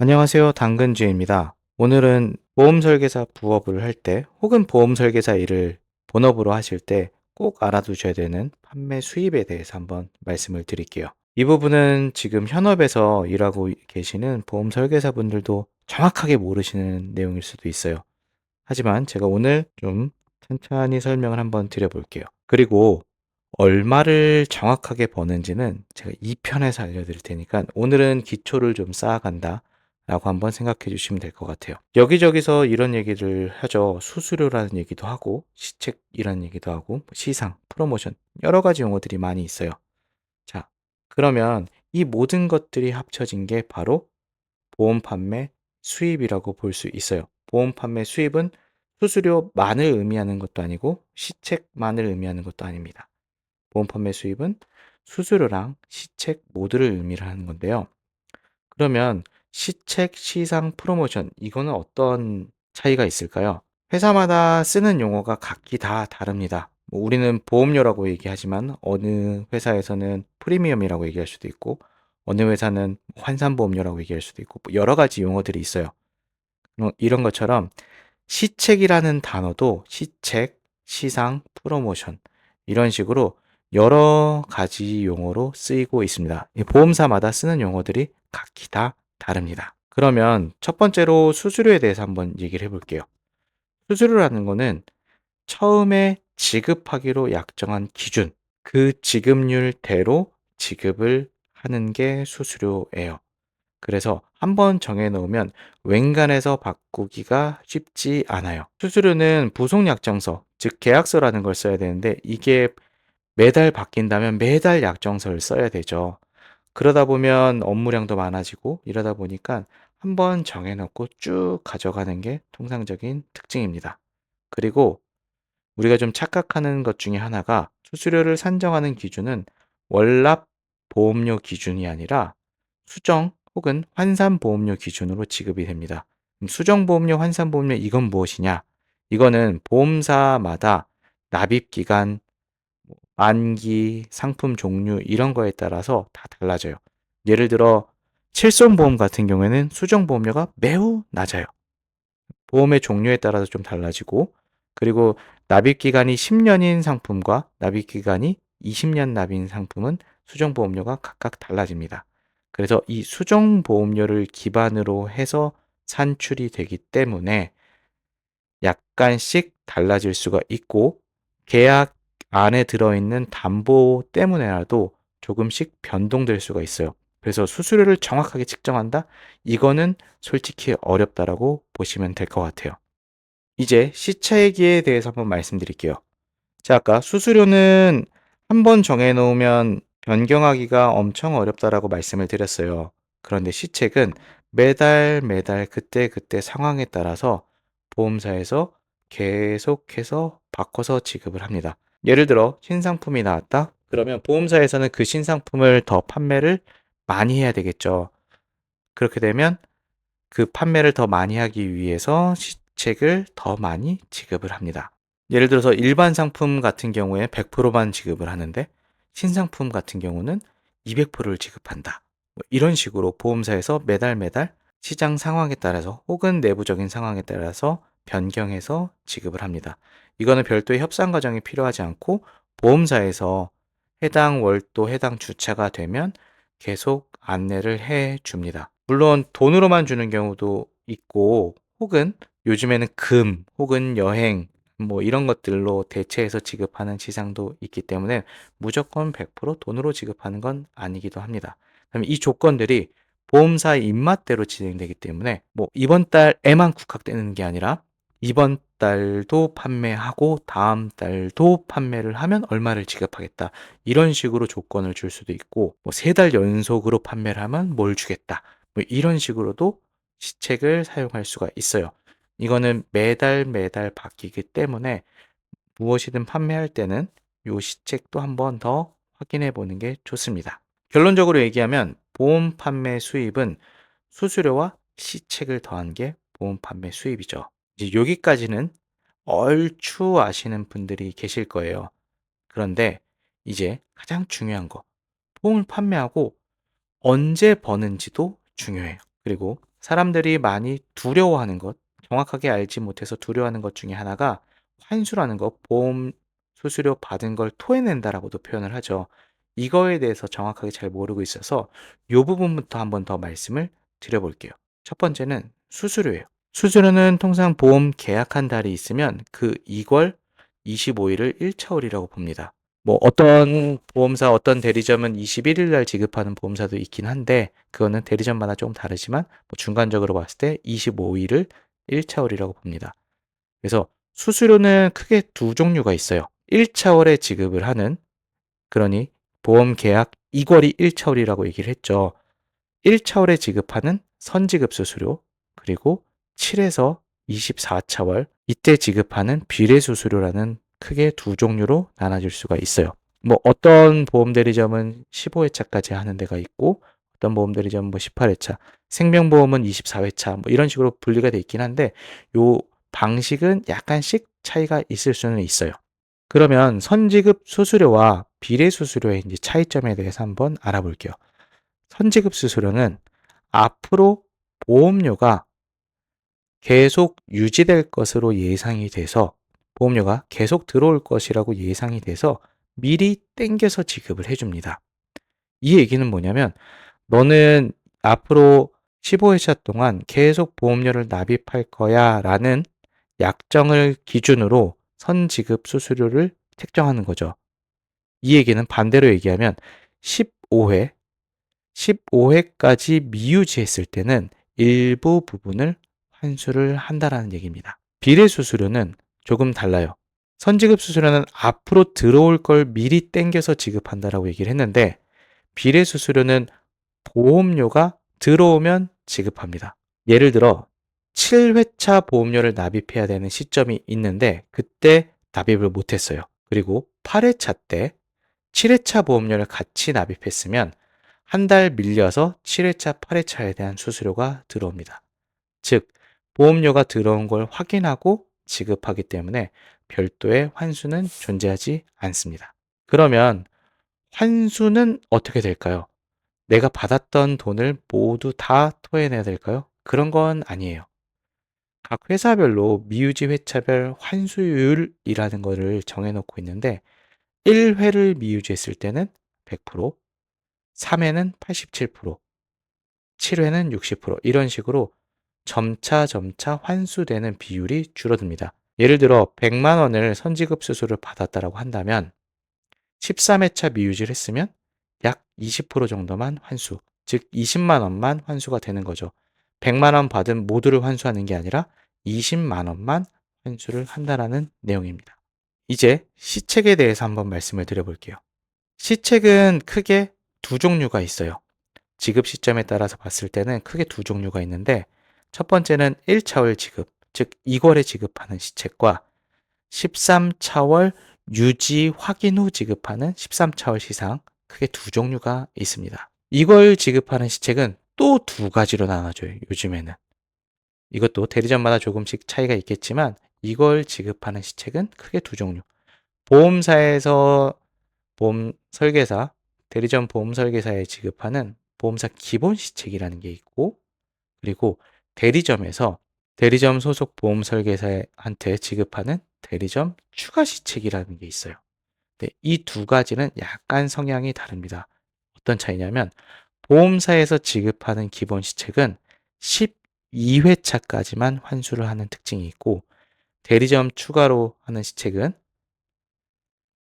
안녕하세요. 당근주입니다. 오늘은 보험 설계사 부업을 할 때 혹은 보험 설계사 일을 본업으로 하실 때 꼭 알아두셔야 되는 판매 수입에 대해서 한번 말씀을 드릴게요. 이 부분은 지금 현업에서 일하고 계시는 보험 설계사 분들도 정확하게 모르시는 내용일 수도 있어요. 하지만 제가 오늘 좀 천천히 설명을 한번 드려볼게요. 그리고 얼마를 정확하게 버는지는 제가 2편에서 알려드릴 테니까 오늘은 기초를 좀 쌓아간다 라고 한번 생각해 주시면 될 것 같아요. 여기저기서 이런 얘기를 하죠. 수수료라는 얘기도 하고 시책이라는 얘기도 하고 시상, 프로모션 여러 가지 용어들이 많이 있어요. 자, 그러면 이 모든 것들이 합쳐진 게 바로 보험 판매 수입이라고 볼 수 있어요. 보험 판매 수입은 수수료만을 의미하는 것도 아니고 시책만을 의미하는 것도 아닙니다. 보험 판매 수입은 수수료랑 시책 모두를 의미를 하는 건데요. 그러면 시책, 시상, 프로모션 이거는 어떤 차이가 있을까요? 회사마다 쓰는 용어가 각기 다 다릅니다. 뭐 우리는 보험료라고 얘기하지만 어느 회사에서는 프리미엄이라고 얘기할 수도 있고 어느 회사는 환산보험료라고 얘기할 수도 있고 뭐 여러 가지 용어들이 있어요. 이런 것처럼 시책이라는 단어도 시책, 시상, 프로모션 이런 식으로 여러 가지 용어로 쓰이고 있습니다. 이 보험사마다 쓰는 용어들이 각기 다 다릅니다. 그러면 첫 번째로 수수료에 대해서 한번 얘기를 해볼게요. 수수료라는 거는 처음에 지급하기로 약정한 기준, 그 지급률대로 지급을 하는 게 수수료예요. 그래서 한번 정해 놓으면 웬간해서 바꾸기가 쉽지 않아요. 수수료는 부속약정서, 즉 계약서라는 걸 써야 되는데 이게 매달 바뀐다면 매달 약정서를 써야 되죠. 그러다 보면 업무량도 많아지고 이러다 보니까 한번 정해 놓고 쭉 가져가는 게 통상적인 특징입니다. 그리고 우리가 좀 착각하는 것 중에 하나가 수수료를 산정하는 기준은 월납 보험료 기준이 아니라 수정 혹은 환산 보험료 기준으로 지급이 됩니다. 수정 보험료, 환산 보험료 이건 무엇이냐? 이거는 보험사마다 납입 기간, 만기, 상품 종류 이런 거에 따라서 다 달라져요. 예를 들어 실손보험 같은 경우에는 수정 보험료가 매우 낮아요. 보험의 종류에 따라서 좀 달라지고 그리고 납입 기간이 10년인 상품과 납입 기간이 20년 납인 상품은 수정 보험료가 각각 달라집니다. 그래서 이 수정 보험료를 기반으로 해서 산출이 되기 때문에 약간씩 달라질 수가 있고 계약 안에 들어있는 담보 때문에라도 조금씩 변동될 수가 있어요. 그래서 수수료를 정확하게 측정한다? 이거는 솔직히 어렵다라고 보시면 될 것 같아요. 이제 시차액에 대해서 한번 말씀드릴게요. 자, 아까 수수료는 한번 정해 놓으면 변경하기가 엄청 어렵다라고 말씀을 드렸어요. 그런데 시책은 매달 매달 그때그때 상황에 따라서 보험사에서 계속해서 바꿔서 지급을 합니다. 예를 들어 신상품이 나왔다? 그러면 보험사에서는 그 신상품을 더 판매를 많이 해야 되겠죠. 그렇게 되면 그 판매를 더 많이 하기 위해서 시책을 더 많이 지급을 합니다. 예를 들어서 일반 상품 같은 경우에 100%만 지급을 하는데 신상품 같은 경우는 200%를 지급한다. 뭐 이런 식으로 보험사에서 매달 매달 시장 상황에 따라서 혹은 내부적인 상황에 따라서 변경해서 지급을 합니다. 이거는 별도의 협상 과정이 필요하지 않고 보험사에서 해당 월도 해당 주차가 되면 계속 안내를 해 줍니다. 물론 돈으로만 주는 경우도 있고 혹은 요즘에는 금 혹은 여행 뭐 이런 것들로 대체해서 지급하는 시장도 있기 때문에 무조건 100% 돈으로 지급하는 건 아니기도 합니다. 그럼 이 조건들이 보험사 입맛대로 진행되기 때문에 뭐 이번 달에만 국학되는 게 아니라 이번 달도 판매하고 다음 달도 판매를 하면 얼마를 지급하겠다. 이런 식으로 조건을 줄 수도 있고 뭐 3달 연속으로 판매를 하면 뭘 주겠다. 뭐 이런 식으로도 시책을 사용할 수가 있어요. 이거는 매달 매달 바뀌기 때문에 무엇이든 판매할 때는 요 시책도 한번 더 확인해 보는 게 좋습니다. 결론적으로 얘기하면 보험 판매 수입은 수수료와 시책을 더한 게 보험 판매 수입이죠. 이제 여기까지는 얼추 아시는 분들이 계실 거예요. 그런데 이제 가장 중요한 거, 보험을 판매하고 언제 버는지도 중요해요. 그리고 사람들이 많이 두려워하는 것, 정확하게 알지 못해서 두려워하는 것 중에 하나가 환수라는 것, 보험 수수료 받은 걸 토해낸다라고도 표현을 하죠. 이거에 대해서 정확하게 잘 모르고 있어서 이 부분부터 한번 더 말씀을 드려볼게요. 첫 번째는 수수료예요. 수수료는 통상 보험 계약한 달이 있으면 그 2월 25일을 1차월이라고 봅니다. 뭐 어떤 보험사, 어떤 대리점은 21일 날 지급하는 보험사도 있긴 한데 그거는 대리점마다 조금 다르지만 뭐 중간적으로 봤을 때 25일을 1차월이라고 봅니다. 그래서 수수료는 크게 두 종류가 있어요. 1차월에 지급을 하는, 그러니 보험 계약 2월이 1차월이라고 얘기를 했죠. 1차월에 지급하는 선지급 수수료, 그리고 7에서 24차월 이때 지급하는 비례 수수료라는 크게 두 종류로 나눠질 수가 있어요. 뭐 어떤 보험 대리점은 15회차까지 하는 데가 있고 어떤 보험 대리점은 뭐 18회차, 생명보험은 24회차 뭐 이런 식으로 분리가 돼 있긴 한데 요 방식은 약간씩 차이가 있을 수는 있어요. 그러면 선지급 수수료와 비례 수수료의 이제 차이점에 대해서 한번 알아볼게요. 선지급 수수료는 앞으로 보험료가 계속 유지될 것으로 예상이 돼서 보험료가 계속 들어올 것이라고 예상이 돼서 미리 땡겨서 지급을 해줍니다. 이 얘기는 뭐냐면 너는 앞으로 15회차 동안 계속 보험료를 납입할 거야 라는 약정을 기준으로 선지급 수수료를 책정하는 거죠. 이 얘기는 반대로 얘기하면 15회 15회까지 미유지했을 때는 일부 부분을 환수를 한다라는 얘기입니다. 비례 수수료는 조금 달라요. 선지급 수수료는 앞으로 들어올 걸 미리 땡겨서 지급한다라고 얘기를 했는데 비례 수수료는 보험료가 들어오면 지급합니다. 예를 들어 7회차 보험료를 납입해야 되는 시점이 있는데 그때 납입을 못했어요. 그리고 8회차 때 7회차 보험료를 같이 납입했으면 한 달 밀려서 7회차, 8회차에 대한 수수료가 들어옵니다. 즉, 보험료가 들어온 걸 확인하고 지급하기 때문에 별도의 환수는 존재하지 않습니다. 그러면 환수는 어떻게 될까요? 내가 받았던 돈을 모두 다 토해내야 될까요? 그런 건 아니에요. 각 회사별로 미유지 회차별 환수율이라는 거를 정해놓고 있는데 1회를 미유지했을 때는 100%, 3회는 87%, 7회는 60% 이런 식으로 점차 환수되는 비율이 줄어듭니다. 예를 들어 100만 원을 선지급 수수료를 받았다라고 한다면 13회차 미유지를 했으면 약 20% 정도만 환수, 즉 20만 원만 환수가 되는 거죠. 100만 원 받은 모두를 환수하는 게 아니라 20만 원만 환수를 한다라는 내용입니다. 이제 시책에 대해서 한번 말씀을 드려볼게요. 시책은 크게 두 종류가 있어요. 지급 시점에 따라서 봤을 때는 크게 두 종류가 있는데 첫 번째는 1차월 지급, 즉 2월에 지급하는 시책과 13차월 유지 확인 후 지급하는 13차월 시상, 크게 두 종류가 있습니다. 이걸 지급하는 시책은 또 두 가지로 나눠져요. 요즘에는. 이것도 대리점마다 조금씩 차이가 있겠지만 이걸 지급하는 시책은 크게 두 종류. 보험사에서 보험 설계사, 대리점 보험 설계사에 지급하는 보험사 기본 시책이라는 게 있고, 그리고 대리점에서 대리점 소속 보험 설계사한테 지급하는 대리점 추가 시책이라는 게 있어요. 네, 이 두 가지는 약간 성향이 다릅니다. 어떤 차이냐면, 보험사에서 지급하는 기본 시책은 12회차까지만 환수를 하는 특징이 있고, 대리점 추가로 하는 시책은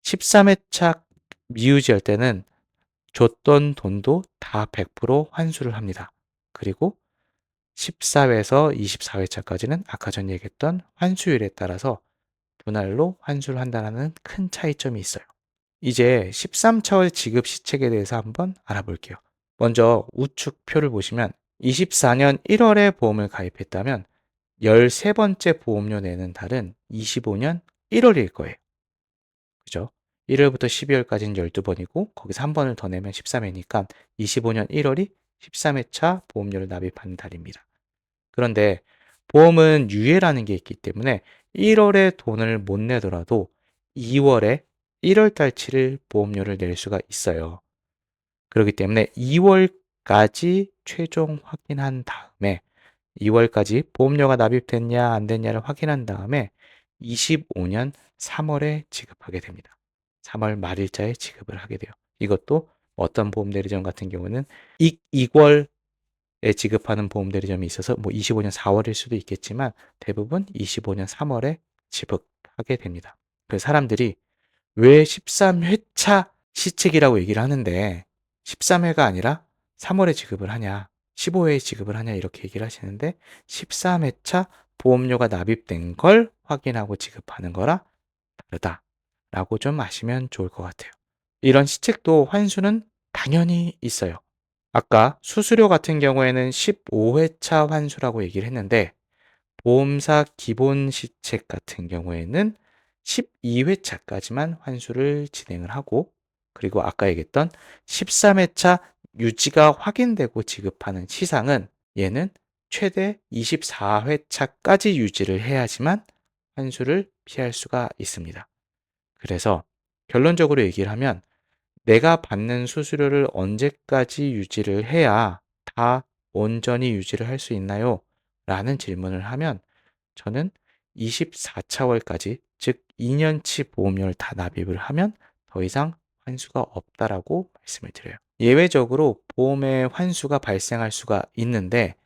13회차 미유지할 때는 줬던 돈도 다 100% 환수를 합니다. 그리고 14회에서 24회차까지는 아까 전 얘기했던 환수율에 따라서 분할로 환수를 한다는 큰 차이점이 있어요. 이제 13차월 지급 시책에 대해서 한번 알아볼게요. 먼저 우측 표를 보시면 24년 1월에 보험을 가입했다면 13번째 보험료 내는 달은 25년 1월일 거예요. 그죠? 1월부터 12월까지는 12번이고 거기서 한 번을 더 내면 13회니까 25년 1월이 13회차 보험료를 납입하는 달입니다. 그런데 보험은 유예라는 게 있기 때문에 1월에 돈을 못 내더라도 2월에 1월 달치를 보험료를 낼 수가 있어요. 그렇기 때문에 2월까지 최종 확인한 다음에 2월까지 보험료가 납입됐냐 안 됐냐를 확인한 다음에 25년 3월에 지급하게 됩니다. 3월 말일자에 지급을 하게 돼요. 이것도 어떤 보험 대리점 같은 경우는 이월에 지급하는 보험 대리점이 있어서 뭐 25년 4월일 수도 있겠지만 대부분 25년 3월에 지급하게 됩니다. 그래서 사람들이 왜 13회차 시책이라고 얘기를 하는데 13회가 아니라 3월에 지급을 하냐, 15회에 지급을 하냐 이렇게 얘기를 하시는데 13회차 보험료가 납입된 걸 확인하고 지급하는 거라 다르다라고 좀 아시면 좋을 것 같아요. 이런 시책도 환수는 당연히 있어요. 아까 수수료 같은 경우에는 15회차 환수라고 얘기를 했는데 보험사 기본 시책 같은 경우에는 12회차까지만 환수를 진행을 하고 그리고 아까 얘기했던 13회차 유지가 확인되고 지급하는 시상은 얘는 최대 24회차까지 유지를 해야지만 환수를 피할 수가 있습니다. 그래서 결론적으로 얘기를 하면 내가 받는 수수료를 언제까지 유지를 해야 다 온전히 유지를 할 수 있나요? 라는 질문을 하면 저는 24차월까지, 즉 2년치 보험료를 다 납입을 하면 더 이상 환수가 없다라고 말씀을 드려요. 예외적으로 보험의 환수가 발생할 수가 있는데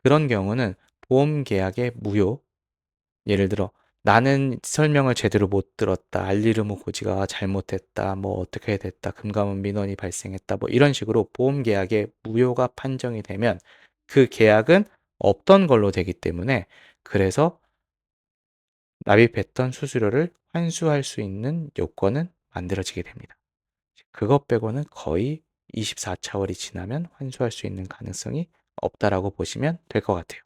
그런 경우는 보험 계약의 무효, 예를 들어 나는 설명을 제대로 못 들었다, 알리르무 고지가 잘못했다, 뭐 어떻게 됐다, 금감원 민원이 발생했다, 뭐 이런 식으로 보험 계약의 무효가 판정이 되면 그 계약은 없던 걸로 되기 때문에 그래서 납입했던 수수료를 환수할 수 있는 요건은 만들어지게 됩니다. 그것 빼고는 거의 24차월이 지나면 환수할 수 있는 가능성이 없다라고 보시면 될 것 같아요.